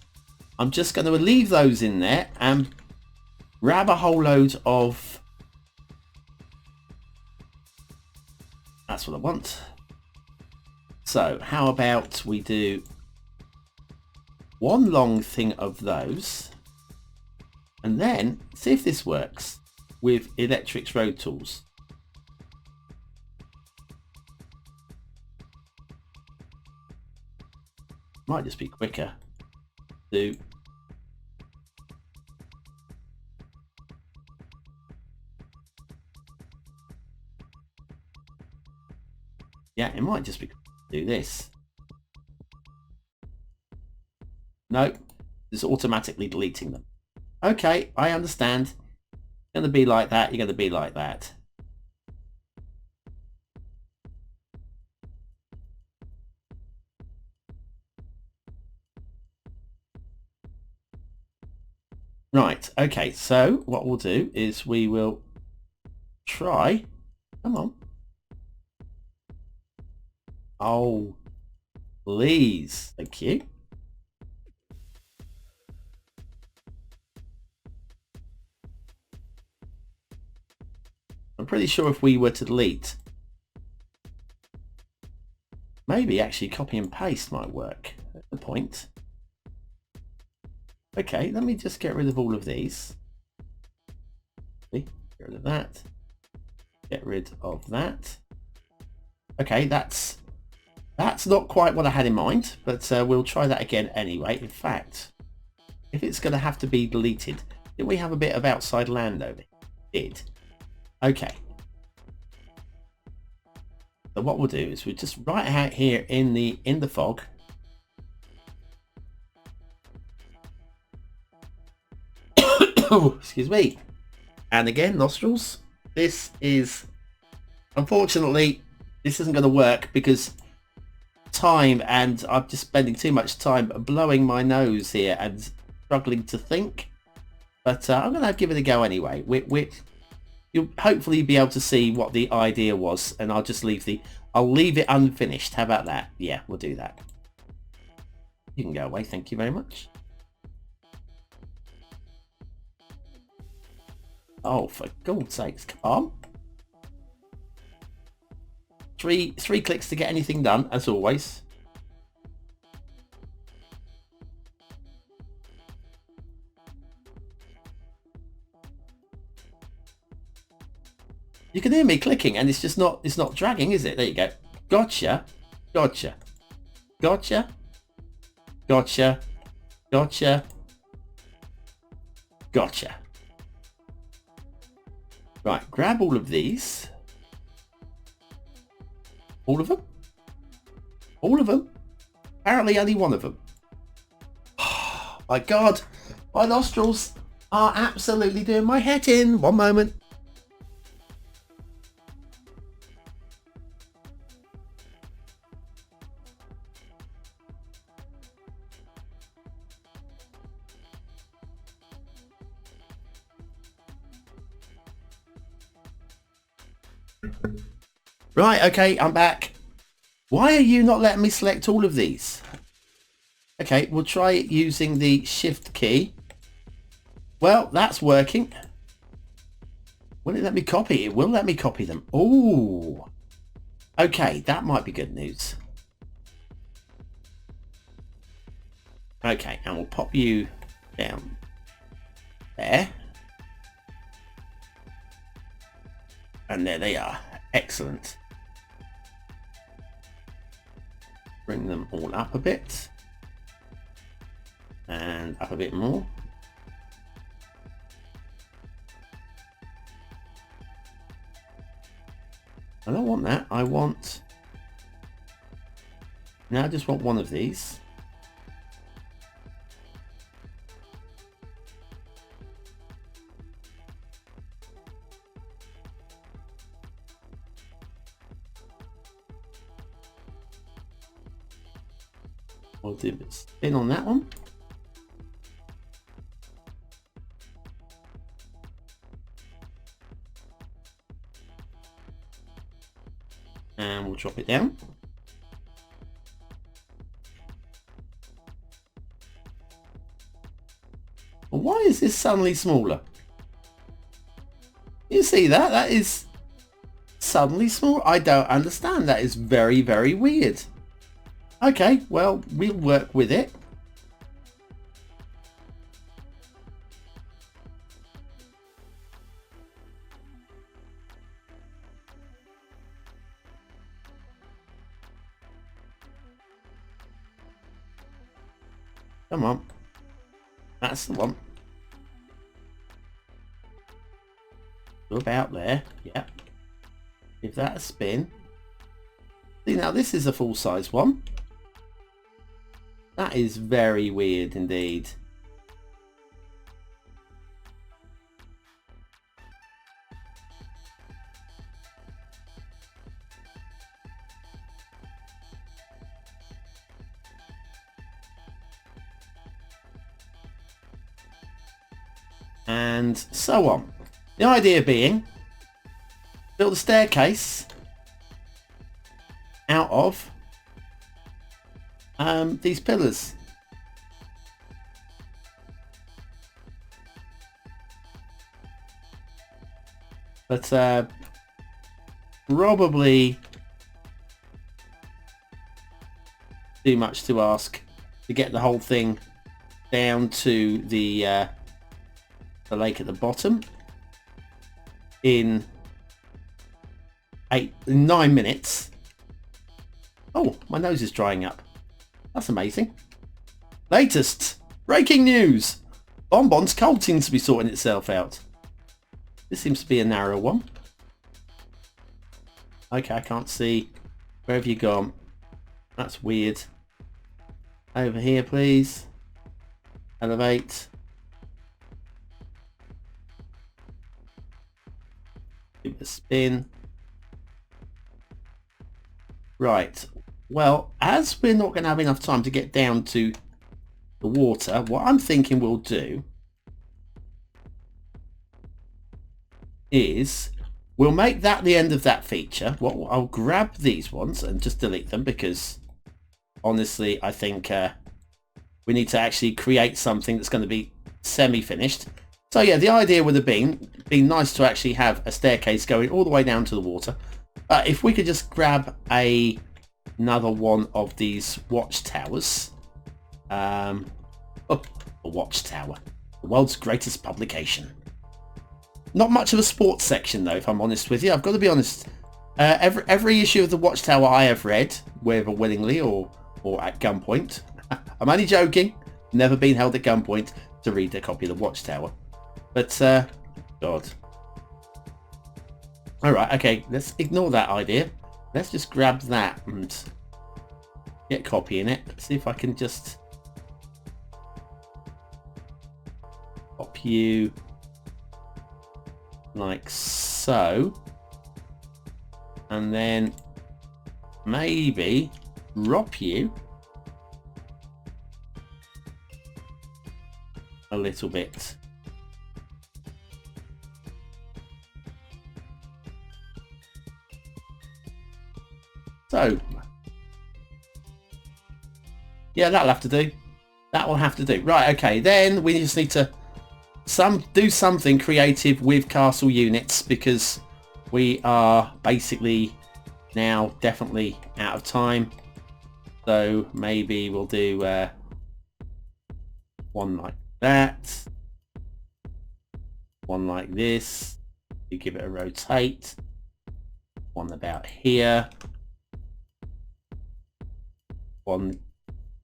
I'm just going to leave those in there and grab a whole load of... That's what I want. So how about we do one long thing of those and then see if this works with Electric's road tools. Might just be quicker to it might just be do this. No, it's automatically deleting them. Okay, I understand. You're going to be like that, you're going to be like that. Right, okay, so what we'll do is we will try... Come on. Oh, please. Thank you. I'm pretty sure if we were to delete, maybe actually copy and paste might work at the point. Okay, let me just get rid of all of these. Get rid of that. Get rid of that. Okay, that's not quite what I had in mind, but we'll try that again anyway. In fact, if it's going to have to be deleted, did we have a bit of outside land over here? Did. Okay. So what we'll do is we'll just write out here in the fog. Oh, excuse me. And again, nostrils. This is, unfortunately, this isn't going to work because time, and I'm just spending too much time blowing my nose here and struggling to think. But I'm going to give it a go anyway. You'll hopefully be able to see what the idea was, and I'll just leave it unfinished. How about that? Yeah, we'll do that. You can go away. Thank you very much. Oh, for God's sakes, come on. Three clicks to get anything done, as always. You can hear me clicking and it's not dragging, is it? There you go. Gotcha. Gotcha. Gotcha. Gotcha. Gotcha. Gotcha. Right, grab all of these. All of them? All of them? Apparently only one of them. Oh, my God. My nostrils are absolutely doing my head in. One moment. Right, okay, I'm back. Why are you not letting me select all of these? Okay, we'll try it using the shift key. Well, that's working. Will it let me copy? It will let me copy them. Oh, okay, that might be good news. Okay, and we'll pop you down there. And there they are. Excellent. Bring them all up a bit. And up a bit more. I don't want that. I want... Now I just want one of these. We'll do a spin on that one. And we'll drop it down. Well, why is this suddenly smaller? You see that? That is suddenly small. I don't understand. That is very, very weird. Okay, well, we'll work with it. Come on. That's the one. Go about there. Yeah. Give that a spin. See, now this is a full-size one. That is very weird indeed. And so on. The idea being, build a staircase out of these pillars. But probably too much to ask to get the whole thing down to the lake at the bottom in 9 minutes. Oh, my nose is drying up. That's amazing. Latest breaking news. BonBon's cold seems to be sorting itself out. This seems to be a narrow one. Okay, I can't see. Where have you gone? That's weird. Over here, please. Elevate. Do a spin. Right. Well, as we're not going to have enough time to get down to the water, what I'm thinking we'll do is we'll make that the end of that feature. Well, I'll grab these ones and just delete them because honestly, I think we need to actually create something that's going to be semi-finished. So yeah, the idea would have been nice to actually have a staircase going all the way down to the water. If we could just grab another one of these watchtowers. Oh, a watchtower. The world's greatest publication. Not much of a sports section though, if I'm honest with you. I've got to be honest. Every issue of the Watchtower I have read, whether willingly or at gunpoint. I'm only joking. Never been held at gunpoint to read a copy of the Watchtower. But, God. Alright, okay. Let's ignore that idea. Let's just grab that and get copying it. Let's see if I can just copy you like so. And then maybe drop you a little bit. So, yeah, that'll have to do. That will have to do. Right, okay, then we just need to do something creative with castle units, because we are basically now definitely out of time. So maybe we'll do one like that, one like this. You give it a rotate. One about here. One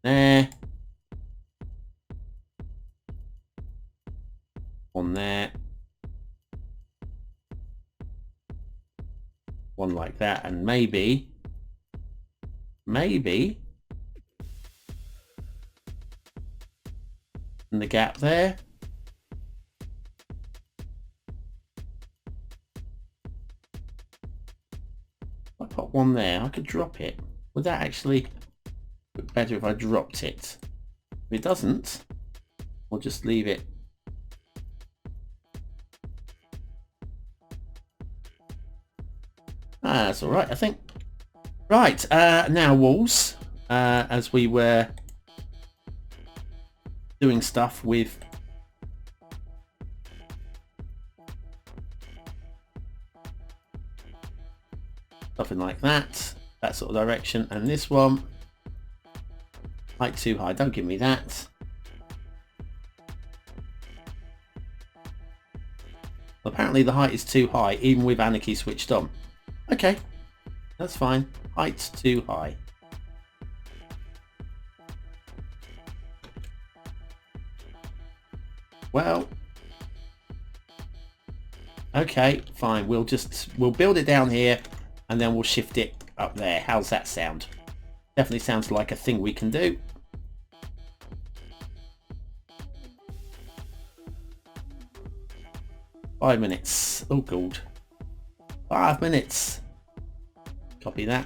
there. One there. One like that, and maybe in the gap there. I put one there. I could drop it. Would that actually look better if I dropped it? If it doesn't, we'll just leave it. That's all right, I think. Right, now walls, as we were doing stuff with something like that sort of direction, and this one, height too high, don't give me that. Apparently the height is too high, even with Anarchy switched on. Okay, that's fine. Height's too high. Well, okay, fine. We'll build it down here and then we'll shift it up there. How's that sound? Definitely sounds like a thing we can do. Five minutes. Oh, God. 5 minutes. Copy that.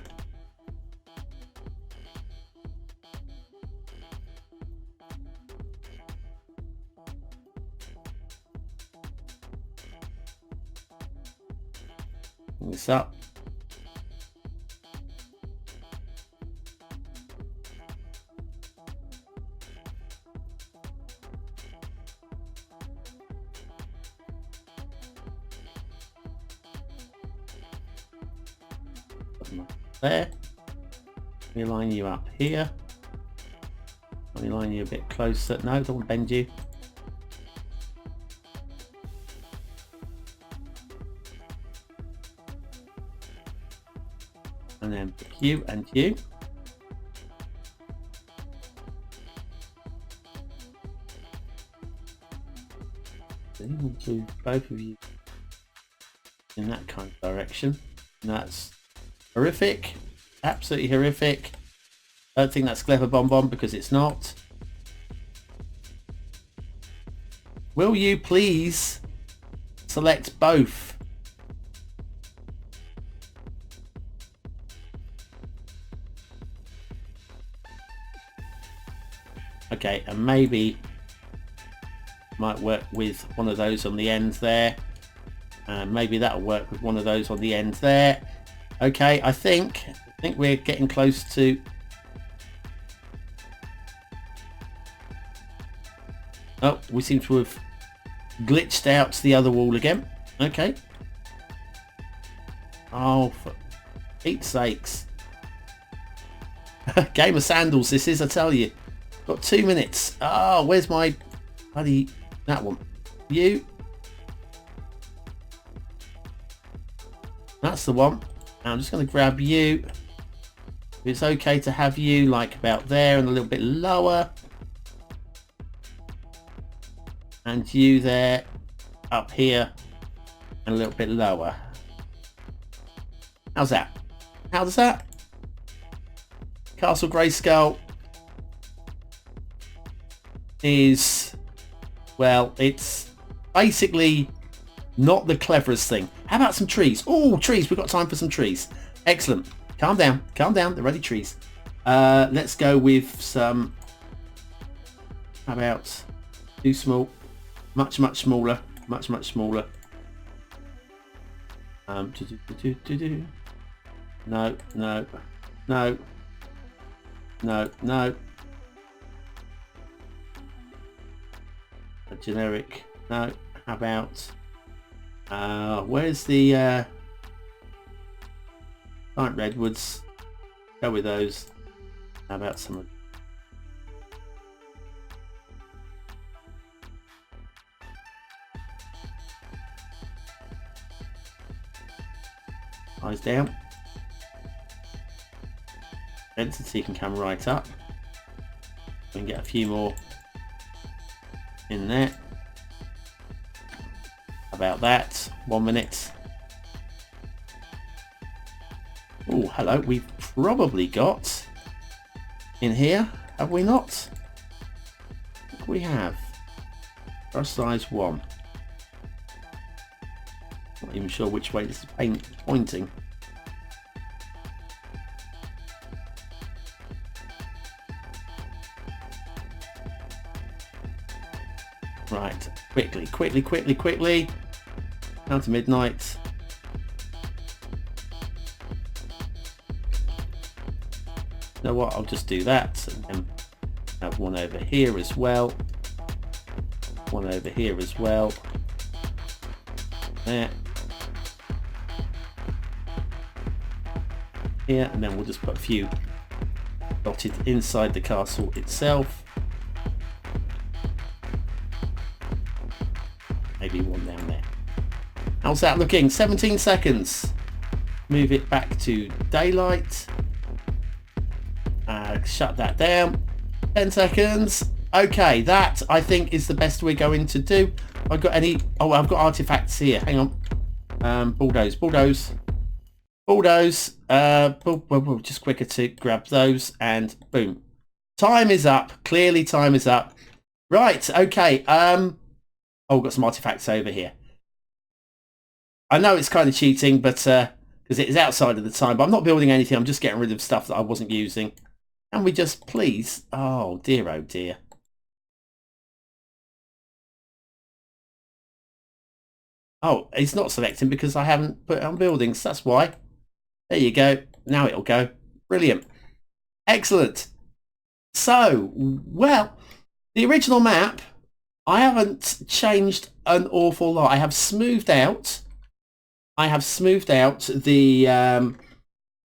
Bring this up. There. Let me line you up here. Let me line you a bit closer. No, don't bend you. And then you and you. Then we'll do both of you in that kind of direction. And that's horrific, absolutely horrific. I don't think that's clever, BonBonB, because it's not. Will you please select both? Okay, and maybe might work with one of those on the end there. Maybe that'll work with one of those on the end there. Okay, I think we're getting close to... Oh, we seem to have glitched out to the other wall again. Okay. Oh, Pete's sakes. Game of sandals this is, I tell you. Got 2 minutes. Oh, where's my bloody... that one. You. That's the one. Now I'm just going to grab you. It's okay to have you like about there and a little bit lower. And you there, up here, and a little bit lower. How's that? How does that? Castle Greyskull is, well, it's basically not the cleverest thing. How about some trees? Oh, trees. We've got time for some trees. Excellent. Calm down. Calm down. They're ready trees. Let's go with some... how about... too small. Much smaller. Much smaller. No. A generic. No. How about... where's the giant redwoods? Go with those. How about some of... eyes down. Density can come right up. We can get a few more in there. About that. 1 minute. Oh, hello. We've probably got in here, have we not? I think we have. Brush size 1. Not even sure which way this is pointing. Right, quickly. Down to midnight. You know what? I'll just do that, and then have one over here as well. One over here as well. There. Here, and then we'll just put a few dotted inside the castle itself. Maybe one down there. How's that looking? 17 seconds. Move it back to daylight. Shut that down. 10 seconds. Okay, that I think is the best we're going to do. I've got any... oh, I've got artifacts here. Hang on. Bulldoze. Just quicker to grab those, and boom. Time is up. Clearly time is up. Right, okay. Oh, we've got some artifacts over here. I know it's kind of cheating, but because it is outside of the time, but I'm not building anything. I'm just getting rid of stuff that I wasn't using. Can we just please... oh dear, oh dear. Oh, it's not selecting because I haven't put it on buildings. That's why. There you go. Now it'll go. Brilliant. Excellent. So, well, the original map, I haven't changed an awful lot. I have smoothed out the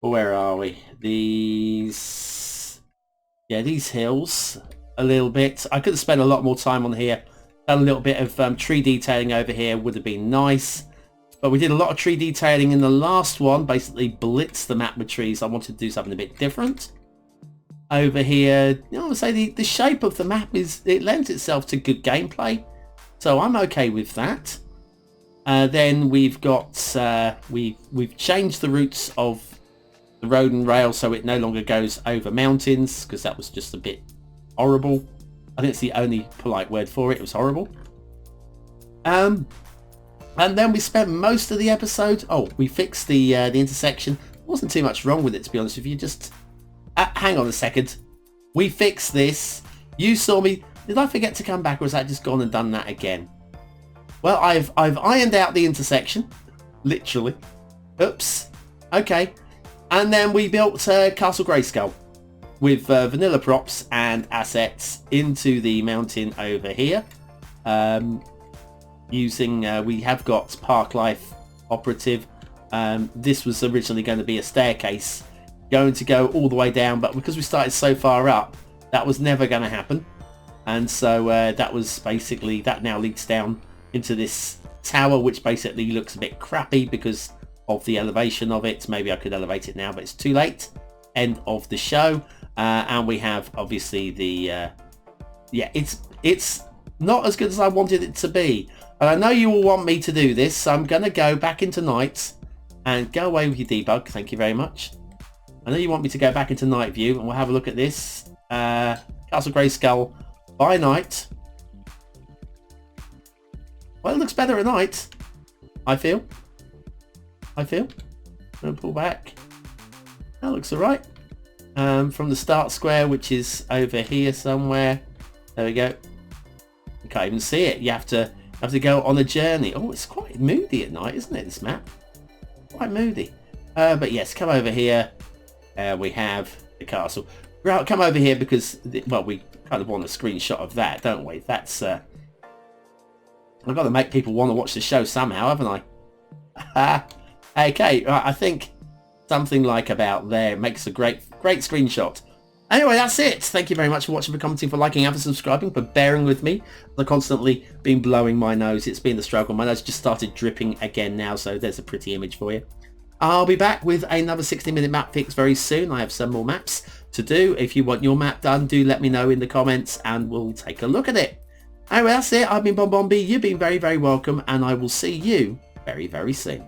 where are we? These hills a little bit. I could have spent a lot more time on here. Done a little bit of tree detailing over here would have been nice. But we did a lot of tree detailing in the last one. Basically blitzed the map with trees. I wanted to do something a bit different. Over here, you know, I would say the shape of the map it lends itself to good gameplay. So I'm okay with that. Then we've got we've changed the routes of the road and rail so it no longer goes over mountains, because that was just a bit horrible. I think it's the only polite word for it. It was horrible. And then we spent most of the episode... oh, we fixed the intersection. There wasn't too much wrong with it, to be honest with you. Just... hang on a second. We fixed this. You saw me... did I forget to come back, or has that just gone and done that again? Well, I've ironed out the intersection. Literally. Oops. Okay. And then we built Castle Greyskull with vanilla props and assets into the mountain over here. Using we have got Park Life operative This was originally going to be a staircase going to go all the way down, but because we started so far up, that was never going to happen. And so that was basically, that now leads down into this tower, which basically looks a bit crappy because of the elevation of it. Maybe I could elevate it now, but it's too late. End of the show. And we have obviously the yeah, it's not as good as I wanted it to be, and I know you all want me to do this, so I'm gonna go back into night and go away with your debug. Thank you very much. I know you want me to go back into night view, and we'll have a look at this Castle Greyskull by night. Well, it looks better at night, I feel. I'm gonna pull back. That looks alright. From the start square, which is over here somewhere. There we go. You can't even see it. You have to go on a journey. Oh, it's quite moody at night, isn't it, this map? Quite moody. But yes, come over here. We have the castle. Right, come over here because, well, we kind of want a screenshot of that, don't we? That's I've got to make people want to watch the show somehow, haven't I? Okay, right, I think something like about there makes a great screenshot. Anyway, that's it. Thank you very much for watching, for commenting, for liking and for subscribing, for bearing with me. I've constantly been blowing my nose. It's been the struggle. My nose just started dripping again now, so there's a pretty image for you. I'll be back with another 60-minute map fix very soon. I have some more maps to do. If you want your map done, do let me know in the comments and we'll take a look at it. Anyway, that's it. I've been BonBonB. You've been very, very welcome, and I will see you very, very soon.